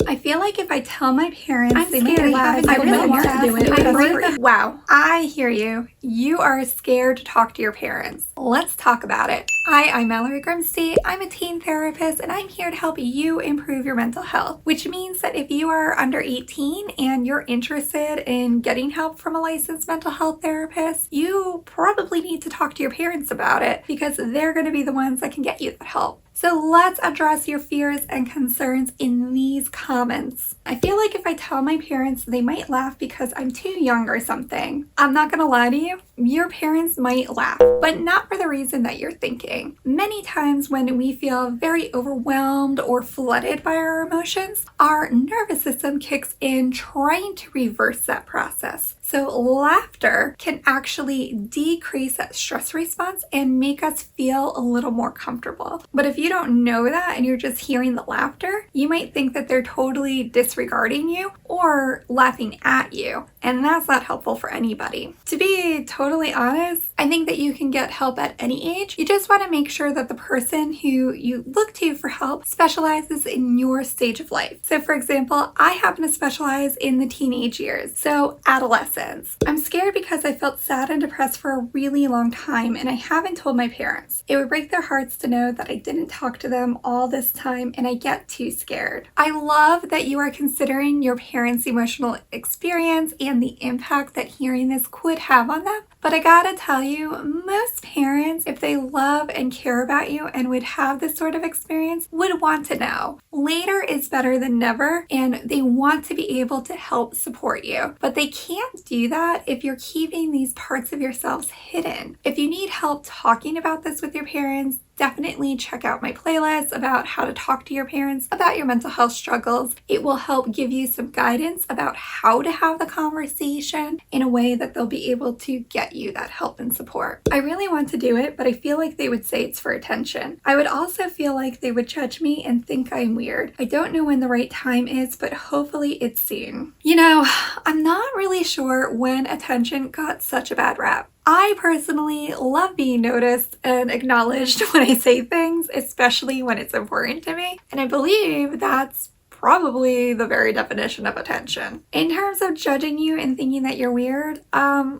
I feel like if I tell my parents, I'm they scared. might laugh. I really want to do it. Wow, I hear you. You are scared to talk to your parents. Let's talk about it. Hi, I'm Mallory Grimsey. I'm a teen therapist and I'm here to help you improve your mental health, which means that if you are under 18 and you're interested in getting help from a licensed mental health therapist, you probably need to talk to your parents about it because they're going to be the ones that can get you that help. So let's address your fears and concerns in these comments. I feel like if I tell my parents, they might laugh because I'm too young or something. I'm not gonna lie to you, your parents might laugh, but not for the reason that you're thinking. Many times when we feel very overwhelmed or flooded by our emotions, our nervous system kicks in trying to reverse that process. So laughter can actually decrease that stress response and make us feel a little more comfortable. But if you don't know that and you're just hearing the laughter, you might think that they're totally disregarding you or laughing at you. And that's not helpful for anybody. To be totally honest, I think that you can get help at any age. You just want to make sure that the person who you look to for help specializes in your stage of life. So for example, I happen to specialize in the teenage years, so adolescence. I'm scared because I felt sad and depressed for a really long time and I haven't told my parents. It would break their hearts to know that I didn't talk to them all this time and I get too scared. I love that you are considering your parents' emotional experience and the impact that hearing this could have on them. But I gotta tell you, most parents, if they love and care about you and would have this sort of experience, would want to know. Later is better than never, and they want to be able to help support you. But they can't do that if you're keeping these parts of yourselves hidden. If you need help talking about this with your parents, definitely check out my playlist about how to talk to your parents about your mental health struggles. It will help give you some guidance about how to have the conversation in a way that they'll be able to get you that help and support. I really want to do it, but I feel like they would say it's for attention. I would also feel like they would judge me and think I'm weird. I don't know when the right time is, but hopefully it's soon. You know, I'm not really sure when attention got such a bad rap. I personally love being noticed and acknowledged when I say things, especially when it's important to me. And I believe that's probably the very definition of attention. In terms of judging you and thinking that you're weird,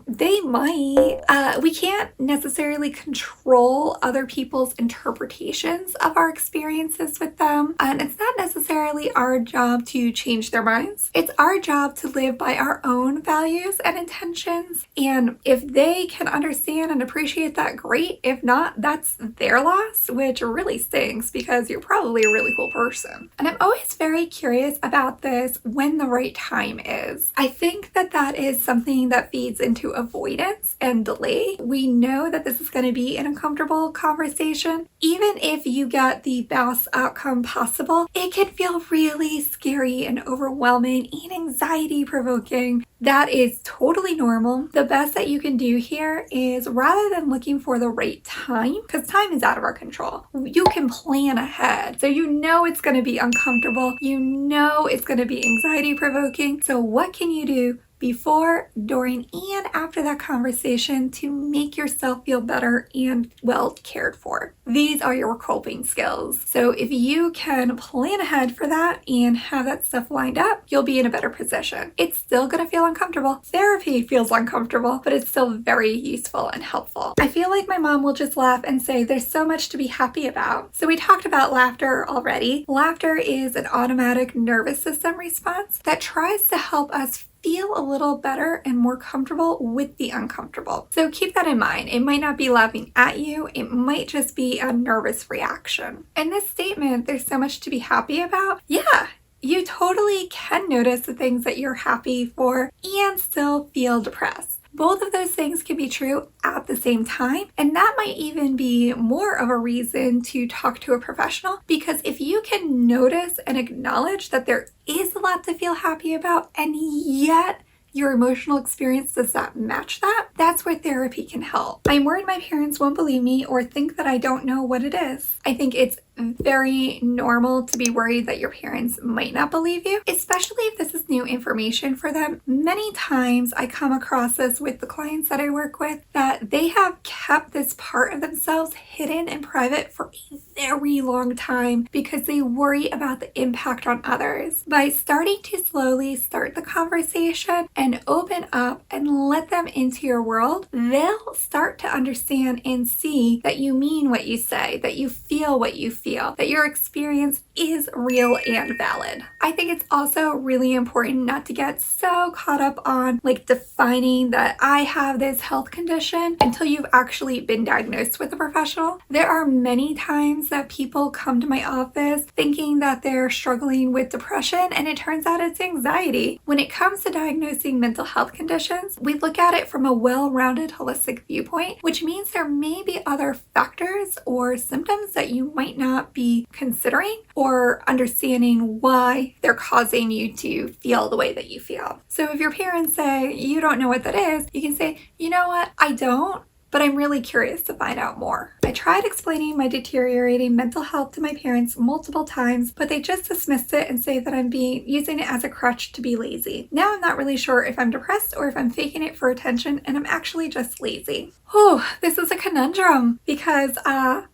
they might. We can't necessarily control other people's interpretations of our experiences with them, and it's not necessarily our job to change their minds. It's our job to live by our own values and intentions, and if they can understand and appreciate that, great. If not, that's their loss, which really stinks because you're probably a really cool person. And I'm always very curious about this when the right time is. I think that that is something that feeds into avoidance and delay. We know that this is going to be an uncomfortable conversation. Even if you get the best outcome possible, it can feel really scary and overwhelming and anxiety provoking. That is totally normal. The best that you can do here is, rather than looking for the right time, because time is out of our control, you can plan ahead. So you know it's going to be uncomfortable. You know it's going to be anxiety provoking. So what can you do before, during, and after that conversation to make yourself feel better and well cared for? These are your coping skills. So if you can plan ahead for that and have that stuff lined up, you'll be in a better position. It's still gonna feel uncomfortable. Therapy feels uncomfortable, but it's still very useful and helpful. I feel like my mom will just laugh and say, there's so much to be happy about. So we talked about laughter already. Laughter is an automatic nervous system response that tries to help us feel a little better and more comfortable with the uncomfortable. So keep that in mind. It might not be laughing at you, it might just be a nervous reaction. In this statement, there's so much to be happy about. Yeah, you totally can notice the things that you're happy for and still feel depressed. Both of those things can be true at the same time, and that might even be more of a reason to talk to a professional, because if you can notice and acknowledge that there is a lot to feel happy about and yet your emotional experience does not match that, that's where therapy can help. I'm worried my parents won't believe me or think that I don't know what it is. I think it's very normal to be worried that your parents might not believe you, especially if this is new information for them. Many times I come across this with the clients that I work with, that they have kept this part of themselves hidden and private for a very long time because they worry about the impact on others. By starting to slowly start the conversation and open up and let them into your world, they'll start to understand and see that you mean what you say, that you feel what you feel, that your experience is real and valid. I think it's also really important not to get so caught up on like defining that I have this health condition until you've actually been diagnosed with a professional. There are many times that people come to my office thinking that they're struggling with depression, and it turns out it's anxiety. When it comes to diagnosing mental health conditions, we look at it from a well-rounded holistic viewpoint, which means there may be other factors or symptoms that you might not be considering or understanding why they're causing you to feel the way that you feel. So if your parents say you don't know what that is, you can say, you know what, I don't, but I'm really curious to find out more. I tried explaining my deteriorating mental health to my parents multiple times, but they just dismissed it and say that I'm using it as a crutch to be lazy. Now I'm not really sure if I'm depressed or if I'm faking it for attention and I'm actually just lazy. Oh, this is a conundrum because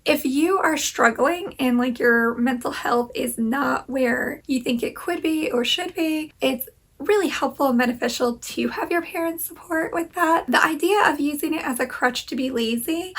if you are struggling and like your mental health is not where you think it could be or should be, it's really helpful and beneficial to have your parents' support with that. The idea of using it as a crutch to be lazy,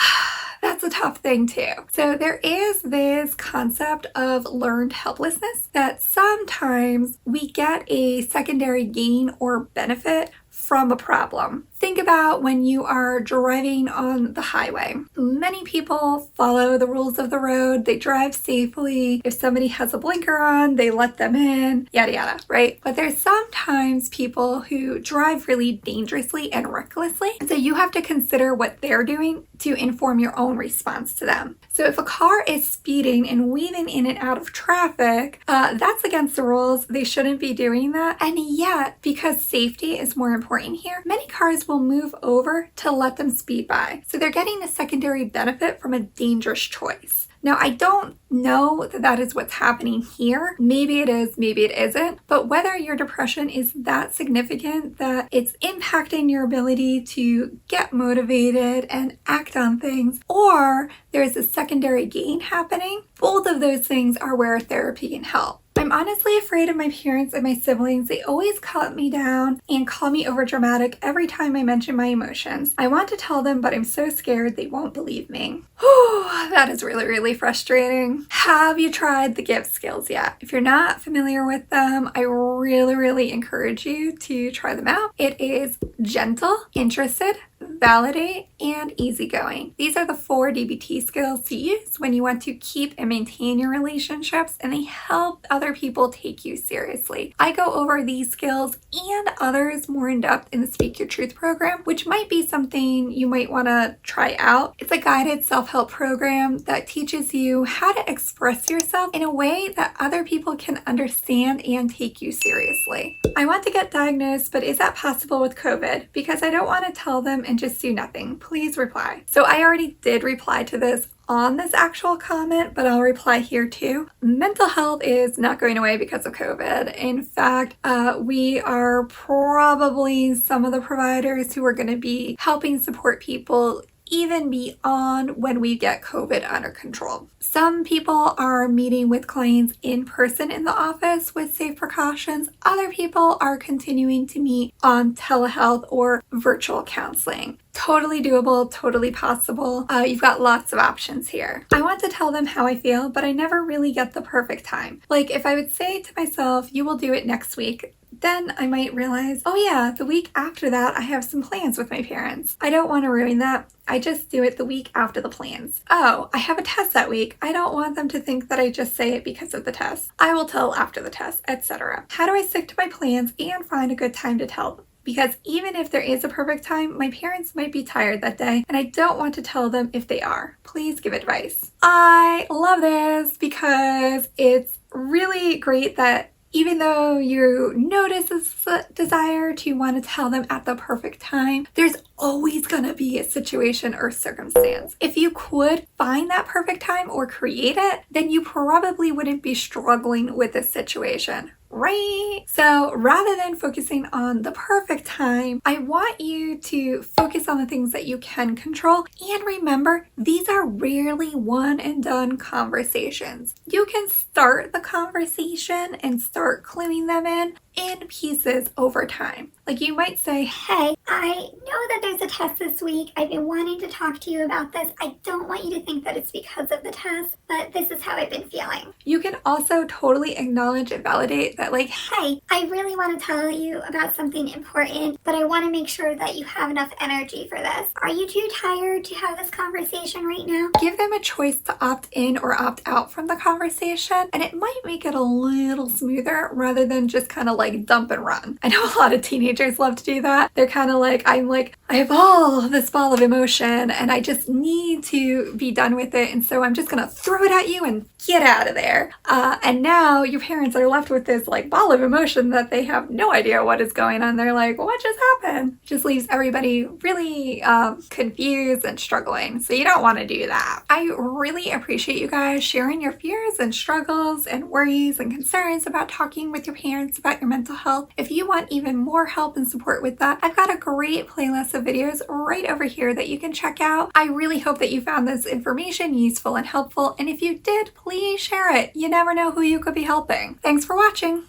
that's a tough thing too. So there is this concept of learned helplessness that sometimes we get a secondary gain or benefit from a problem. Think about when you are driving on the highway. Many people follow the rules of the road. They drive safely. If somebody has a blinker on, they let them in, yada yada, right? But there's sometimes people who drive really dangerously and recklessly. And so you have to consider what they're doing to inform your own response to them. So if a car is speeding and weaving in and out of traffic, that's against the rules. They shouldn't be doing that. And yet, because safety is more important here, many cars will move over to let them speed by. So they're getting a secondary benefit from a dangerous choice. Now, I don't know that that is what's happening here. Maybe it is, maybe it isn't. But whether your depression is that significant that it's impacting your ability to get motivated and act on things, or there's a secondary gain happening, both of those things are where therapy can help. I'm honestly afraid of my parents and my siblings. They always cut me down and call me overdramatic every time I mention my emotions. I want to tell them, but I'm so scared they won't believe me. Whew, that is really, really frustrating. Have you tried the GIVE skills yet? If you're not familiar with them, I really, really encourage you to try them out. It is gentle, interested, validate, and easygoing. These are the 4 DBT skills to use when you want to keep and maintain your relationships, and they help other people take you seriously. I go over these skills and others more in depth in the Speak Your Truth program, which might be something you might want to try out. It's a guided self-help program that teaches you how to express yourself in a way that other people can understand and take you seriously. I want to get diagnosed, but is that possible with COVID? Because I don't want to tell them and just do nothing. Please reply. So I already did reply to this on this actual comment, but I'll reply here too. Mental health is not going away because of COVID. In fact, we are probably some of the providers who are going to be helping support people even beyond when we get COVID under control. Some people are meeting with clients in person in the office with safe precautions. Other people are continuing to meet on telehealth or virtual counseling. Totally doable, totally possible. You've got lots of options here. I want to tell them how I feel, but I never really get the perfect time. Like if I would say to myself, you will do it next week, then I might realize, oh yeah, the week after that, I have some plans with my parents. I don't want to ruin that. I just do it the week after the plans. Oh, I have a test that week. I don't want them to think that I just say it because of the test. I will tell after the test, etc. How do I stick to my plans and find a good time to tell them? Because even if there is a perfect time, my parents might be tired that day and I don't want to tell them if they are. Please give advice. I love this because it's really great that Even though you notice this desire to want to tell them at the perfect time, there's always going to be a situation or circumstance. If you could find that perfect time or create it, then you probably wouldn't be struggling with this situation, right? So rather than focusing on the perfect time, I want you to focus on the things that you can control. And remember, these are rarely one and done conversations. You can start the conversation and start cluing them in pieces over time. Like you might say, Hey, I know that there's a test this week. I've been wanting to talk to you about this. I don't want you to think that it's because of the test, but this is how I've been feeling. You can also totally acknowledge and validate that, like, Hey, I really want to tell you about something important, but I want to make sure that you have enough energy for this. Are you too tired to have this conversation right now? give them a choice to opt in or opt out from the conversation, and it might make it a little smoother rather than just kind of like dump and run. I know a lot of teenagers love to do that. They're kind of like, I have all this ball of emotion and I just need to be done with it, and so I'm just gonna throw it at you and get out of there. And now your parents are left with this like ball of emotion that they have no idea what is going on. They're like, what just happened? Just leaves everybody really confused and struggling. So you don't want to do that. I really appreciate you guys sharing your fears and struggles and worries and concerns about talking with your parents about your mental health. If you want even more help and support with that, I've got a great playlist of videos right over here that you can check out. I really hope that you found this information useful and helpful, and if you did, please share it. You never know who you could be helping. Thanks for watching.